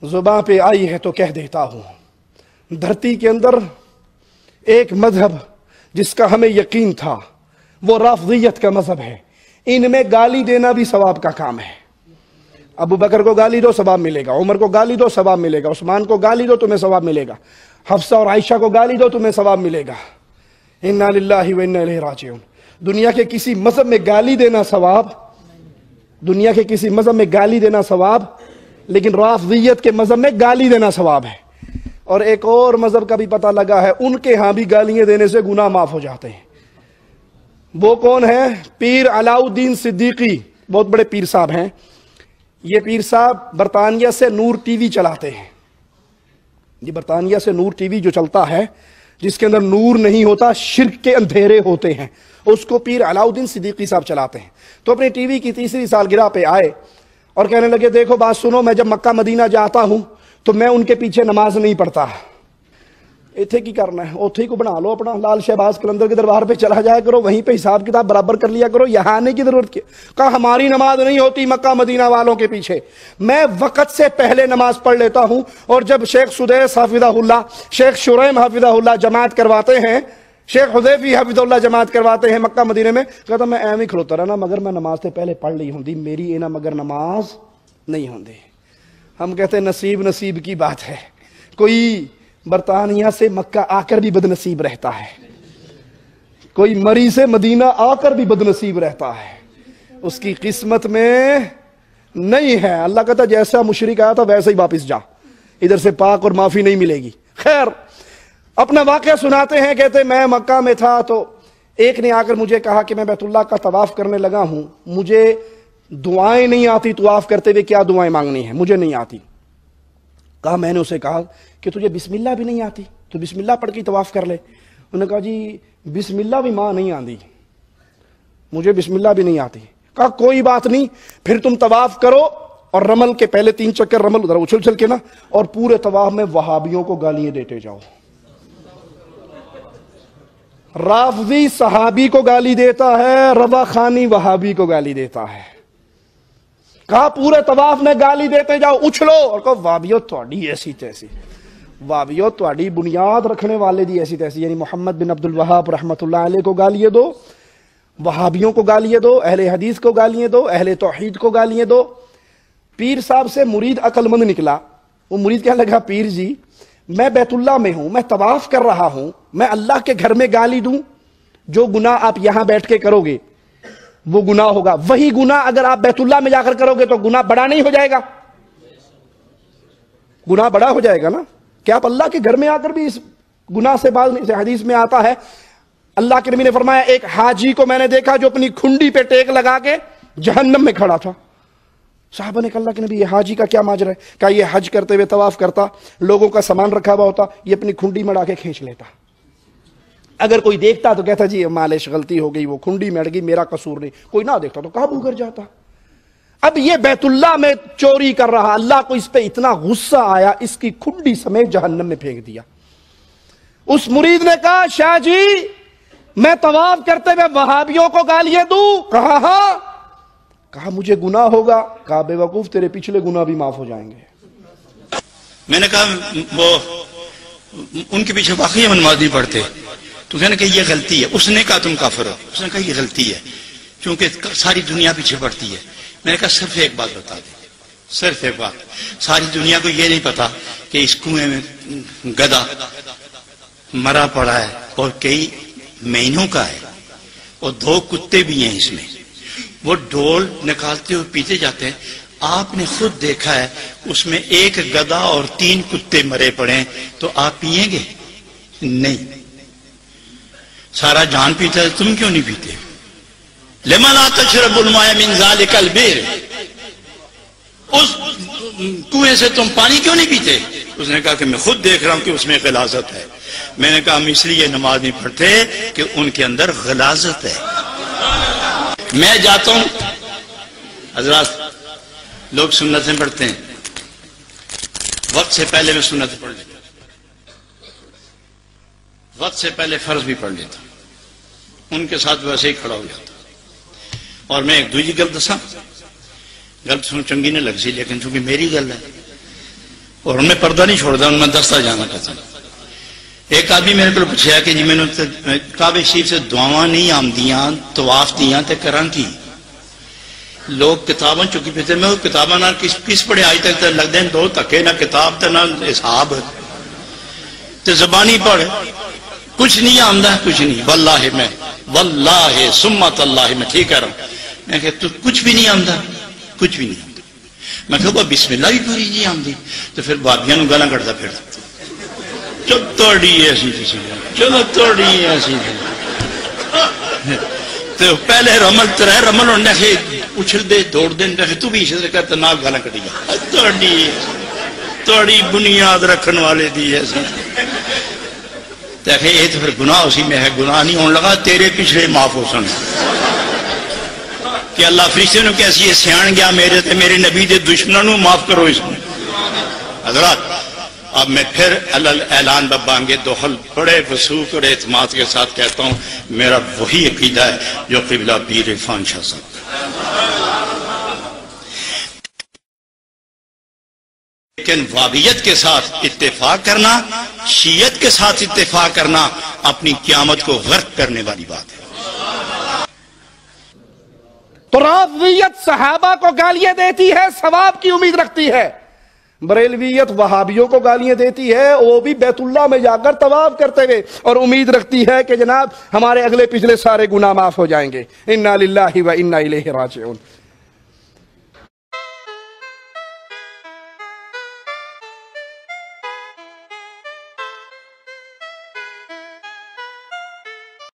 زباں پہ آئی ہے تو کہہ دیتا ہوں، دھرتی کے اندر ایک مذہب جس کا ہمیں یقین تھا وہ رافضیت کا مذہب ہے۔ ان میں گالی دینا بھی ثواب کا کام ہے۔ ابو بکر کو گالی دو ثواب ملے گا، عمر کو گالی دو ثواب ملے گا، عثمان کو گالی دو تمہیں ثواب ملے گا، حفصہ اور عائشہ کو گالی دو تمہیں ثواب ملے گا۔ انا للہ و انا الیہ راجعون۔ دنیا کے کسی مذہب میں گالی دینا ثواب، دنیا کے کسی مذہب میں گالی دینا ثواب، لیکن رافضیت کے مذہب میں گالی دینا ثواب ہے۔ اور ایک اور مذہب کا بھی پتہ لگا ہے، ان کے ہاں بھی گالیاں دینے سے گناہ معاف ہو جاتے ہیں۔ وہ کون ہے؟ پیر علاؤالدین صدیقی، بہت بڑے پیر صاحب ہیں۔ یہ پیر صاحب برطانیہ سے نور ٹی وی چلاتے ہیں۔ یہ برطانیہ سے نور ٹی وی جو چلتا ہے، جس کے اندر نور نہیں ہوتا، شرک کے اندھیرے ہوتے ہیں، اس کو پیر علاؤالدین صدیقی صاحب چلاتے ہیں۔ تو اپنے ٹی وی کی 3ری سالگرہ پہ آئے اور کہنے لگے دیکھو بات سنو، میں جب مکہ مدینہ جاتا ہوں تو میں ان کے پیچھے نماز نہیں پڑھتا۔ اتھے کی کرنا ہے، اتھے کو بنا لو اپنا، لال شہباز قلندر کے دربار پہ چلا جایا کرو، وہیں پہ حساب کتاب برابر کر لیا کرو، یہاں آنے کی ضرورت کیا؟ کہا ہماری نماز نہیں ہوتی مکہ مدینہ والوں کے پیچھے، میں وقت سے پہلے نماز پڑھ لیتا ہوں، اور جب شیخ سدیس حافظہ اللہ، شیخ شریم حافظہ اللہ جماعت کرواتے ہیں، شیخ حذیفی حافظ اللہ جماعت کرواتے ہیں مکہ مدینہ میں، کہتا میں ایویں کھلوتا رہنا مگر میں نماز سے پہلے پڑھ لی ہوندی، میری اینا مگر نماز نہیں ہوندی۔ ہم کہتے ہیں نصیب کی بات ہے، کوئی برطانیہ سے مکہ آ کر بھی بد نصیب رہتا ہے، کوئی مری سے مدینہ آ کر بھی بد نصیب رہتا ہے، اس کی قسمت میں نہیں ہے۔ اللہ کہتا جیسا مشرک آیا تھا ویسے ہی واپس جا، ادھر سے پاک اور معافی نہیں ملے گی۔ خیر، اپنا واقعہ سناتے ہیں، کہتے میں مکہ میں تھا تو ایک نے آ کر مجھے کہا کہ میں بیت اللہ کا طواف کرنے لگا ہوں، مجھے دعائیں نہیں آتی، طواف کرتے ہوئے کیا دعائیں مانگنی ہیں مجھے نہیں آتی۔ کہا میں نے اسے کہا کہ تجھے بسم اللہ بھی نہیں آتی تو بسم اللہ پڑھ کے طواف کر لے۔ انہوں نے کہا جی بسم اللہ بھی ماں نہیں آتی، مجھے بسم اللہ بھی نہیں آتی۔ کہا کوئی بات نہیں، پھر تم طواف کرو اور رمل کے پہلے 3 چکر رمل ادھر اچھل چل کے نا، اور پورے طواف میں وہابیوں کو گالیاں دیتے جاؤ۔ رافضی صحابی کو گالی دیتا ہے، رضا خانی وہابی کو گالی دیتا ہے۔ کہا پورے طواف میں گالی دیتے جاؤ، اچھلو، اور کہو وہابیو تہاڈی ایسی تیسی، وہابیو تہاڈی بنیاد رکھنے والے دی ایسی تیسی، یعنی محمد بن عبد الوہاب رحمۃ اللہ علیہ کو گالیاں دو، وہابیوں کو گالیاں دو، اہل حدیث کو گالیاں دو، اہل توحید کو گالیاں دو۔ پیر صاحب سے مرید عقل مند نکلا، وہ مرید کہنے لگا پیر جی میں بیت اللہ میں ہوں، میں طواف کر رہا ہوں، میں اللہ کے گھر میں گالی دوں؟ جو گناہ آپ یہاں بیٹھ کے کرو گے وہ گناہ ہوگا، وہی گناہ اگر آپ بیت اللہ میں جا کر کرو گے تو گناہ بڑا نہیں ہو جائے گا؟ گناہ بڑا ہو جائے گا نا۔ کہ آپ اللہ کے گھر میں آ کر بھی اس گناہ سے باز نہیں۔ حدیث میں آتا ہے اللہ کے نبی نے فرمایا ایک حاجی کو میں نے دیکھا جو اپنی کھنڈی پہ ٹیک لگا کے جہنم میں کھڑا تھا۔ صحابہ نے کہا اللہ کے نبی یہ حاجی کا کیا ماجرا ہے؟ کہا یہ حج کرتے ہوئے طواف کرتا، لوگوں کا سامان رکھا ہوا ہوتا، یہ اپنی کھنڈی میں ڈا کے کھینچ لیتا، اگر کوئی دیکھتا تو کہتا جی معلش غلطی ہو گئی، وہ کھنڈی میں اڑ گئی، میرا قصور نہیں، کوئی نہ دیکھتا تو قابو کر جاتا۔ اب یہ بیت اللہ میں چوری کر رہا، اللہ کو اس پہ اتنا غصہ آیا، اس کی کھنڈی سمیت جہنم میں پھینک دیا۔ اس مرید نے کہا شاہ جی میں طواف کرتے ہوئے وہابیوں کو گالیاں دوں؟ کہا ہاں۔ کہا مجھے گناہ ہوگا؟ کہا بے وقوف تیرے پچھلے گناہ بھی معاف ہو جائیں گے۔ میں نے کہا وہ ان کے پیچھے واقعی ہم نماز نہیں پڑھتے، تو کہنے کہ یہ غلطی ہے۔ اس نے کہا تم کافر ہو، اس نے کہا یہ غلطی ہے کیونکہ ساری دنیا پیچھے پڑتی ہے۔ میں نے کہا صرف ایک بات بتا دیں، صرف ایک بات، ساری دنیا کو یہ نہیں پتا کہ اس کنویں میں گدھا مرا پڑا ہے اور کئی مہینوں کا ہے، اور 2 کتے بھی ہیں اس میں، وہ ڈول نکالتے ہوئے پیتے جاتے ہیں۔ آپ نے خود دیکھا ہے اس میں 1 گدھا اور 3 کتے مرے پڑے ہیں، تو آپ پیئیں گے؟ نہیں۔ سارا جان پیتا ہے، تم کیوں نہیں پیتے؟ لما لا تشرب الماء من ذلك البئر، اس کنویں سے تم پانی کیوں نہیں پیتے؟ اس نے کہا کہ میں خود دیکھ رہا ہوں کہ اس میں غلاظت ہے۔ میں نے کہا ہم اس لیے نماز نہیں پڑھتے کہ ان کے اندر غلاظت ہے۔ میں جاتا ہوں، حضرات لوگ سنتیں پڑھتے ہیں، وقت سے پہلے میں سنتیں پڑھ لیتا ہوں، وقت سے پہلے فرض بھی پڑھ لیتا ہوں، ان کے ساتھ ویسے ہی کھڑا ہو جاتا ہوں۔ اور میں ایک دوسری گل دساں، گل سن چنگی نے لگ سی لیکن چونکہ میری گل ہے، اور ان میں پردہ نہیں چھوڑتا، ان میں دستہ جانا کہتا ہوں۔ ایک آدمی میرے کو پوچھا کہ جی میں نے کعبہ شریف سے دعاواں نہیں آمدیاں طواف دیاں تے کراں کی؟ لوگ کتاباں چکی پھرتے، میں وہ کتاباں نہ کس پڑھے آج تک تے لگ دیں دو تکے، نہ کتاب تے نہ حساب تے زبانی پڑھ، کچھ نہیں آمدہ، کچھ نہیں، واللہ سمت اللہ میں ٹھیک کہہ رہا ہوں۔ میں کہ تو کچھ بھی نہیں آمدہ، کچھ بھی نہیں آمدہ۔ میں کہ بسم اللہ بھی پوری نہیں آمدی، تو پھر بابیاں نو گالاں کٹدا پھردا، چل توڑی ایسی تھی، چلو توڑی ایسی تھی۔ تو پہلے رمل ترے رمل ہونے کے اچھل دے دوڑ دے، تو بھی اسے کرتا نال گالاں کٹی جا، توڑی بنیاد رکھن والے دی ایسی۔ دیکھیں یہ تو پھر گناہ اسی میں ہے، گناہ نہیں ہونے لگا تیرے پچھلے معاف ہو سن کہ اللہ فرشتے نے کیسی یہ سیان گیا میرے تے میرے نبی دے دشمنوں معاف کرو اس میں۔ حضرات اب میں پھر اعلان ببانگے دخل بڑے وثوق اور اعتماد کے ساتھ کہتا ہوں، میرا وہی عقیدہ ہے جو قبلہ پیر عرفان شاہ صاحب۔ لیکن وابیت کے ساتھ اتفاق کرنا، شیعت کے ساتھ اتفاق کرنا اپنی قیامت کو غرق کرنے والی بات ہے۔ تو رافضیت صحابہ کو گالیاں دیتی ہے، ثواب کی امید رکھتی ہے، بریلویت وہابیوں کو گالیاں دیتی ہے، وہ بھی بیت اللہ میں جا کر طواف کرتے ہوئے اور امید رکھتی ہے کہ جناب ہمارے اگلے پچھلے سارے گناہ معاف ہو جائیں گے۔ انا للہ و انا الیہ راجعون۔